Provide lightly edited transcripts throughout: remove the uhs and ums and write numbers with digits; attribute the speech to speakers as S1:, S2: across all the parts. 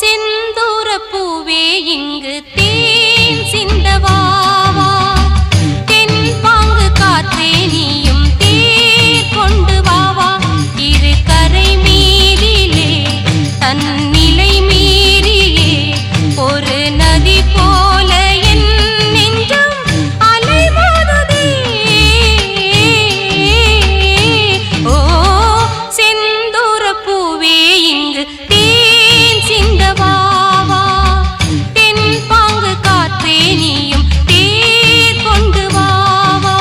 S1: செந்தூரப்பூவே இங்கு தேன் சிந்தவாவா தென் பாங்கு காற்றே நீயும் தேர் கொண்டு வாவா இரு கரை மீறிலே தன் நிலை மீறியே ஒரு நதி போல என் நெஞ்சம் அலைமோதுதே ஓ செந்தூரப்பூவே இங்கு தேன் சிந்தவாவா தென் பாங்கு காற்றே நீயும் தேர் கொண்டு வாவா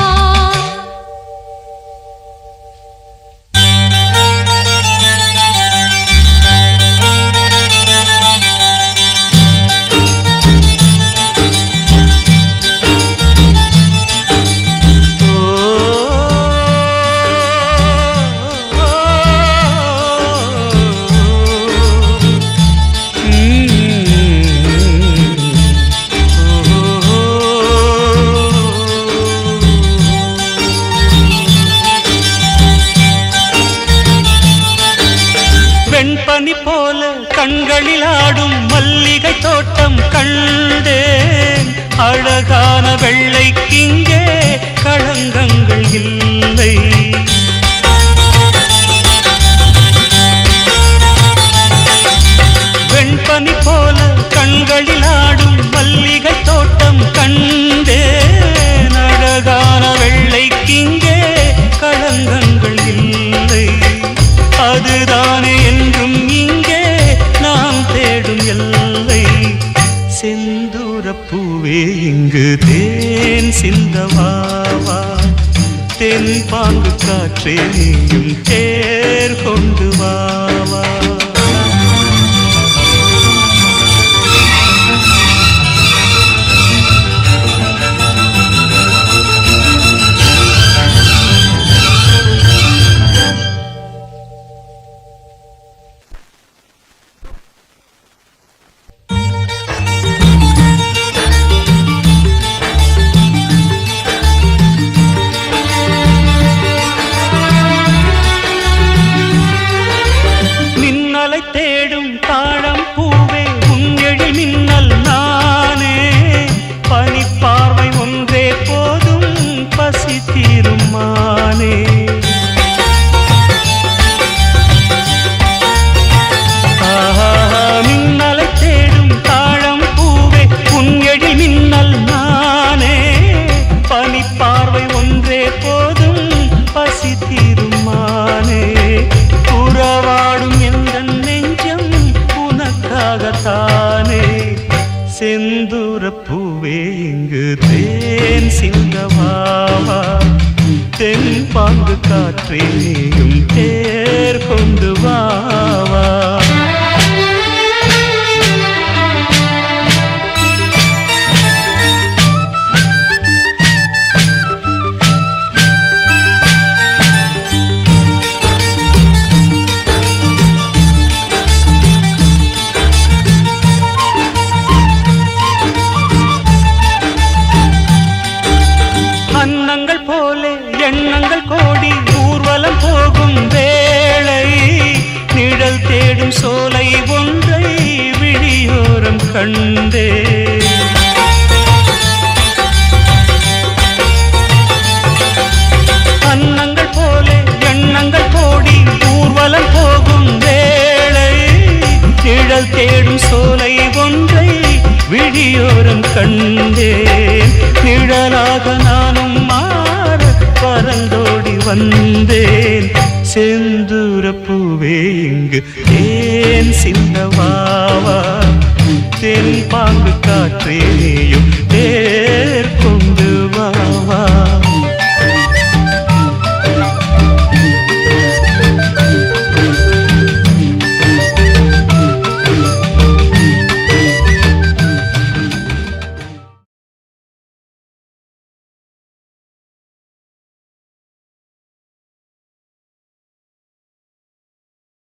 S2: வெண்பனி போல கண்களில் ஆடும் மல்லிகை தோட்டம் கண்டேன் அழகான வெள்ளைக்கிங்கே களங்கங்கள் இல்லை வெண்பனி போல கண்களில் ஆடும் மல்லிகை தோட்டம் கண்டேன் அழகான வெள்ளைக்கிங்கே களங்கங்கள் இல்லை அதுதானே என்றும் இங்கே நாம் தேடும் எல்லை செந்தூரப்பூவே இங்கு தேன் சிந்தவாவா தென் பாங்கு காற்றே நீயும் தேர் கொண்டு வாவா தேடும் தாழம் பூவே உங்கெழி மின்னல் நானே பனிப்பார்வை ஒன்றே போதும் பசி தீரும் மானே மின்னலை தேடும் தாழம் பூவே உங்கெழி மின்னல் நானே பனிப்பார்வை ஒன்றே போதும் பசி தீரும் மானே உறவாடும் எந்த நெஞ்சம் உனக்காகத்தானே செந்தூரப்பூவே இங்கு தேன் சிந்தவாவா தென் பாங்கு காற்றே நீயும் தேர் கொண்டு வாவா அன்னங்கள் போலே எண்ணங்கள் கோடி ஊர்வலம் போகும் வேளை நிழல் தேடும் சோலை ஒன்றை விழியோரம் கண்டே அன்னங்கள் போலே எண்ணங்கள் கோடி ஊர்வலம் போகும் வேளை நிழல் தேடும் சோலை ஒன்றை விழியோரம் கண்டே நிழலாக நானும் மாற பறந்தோடி வந்தேன் செந்தூரப்பூவே இங்கு தேன்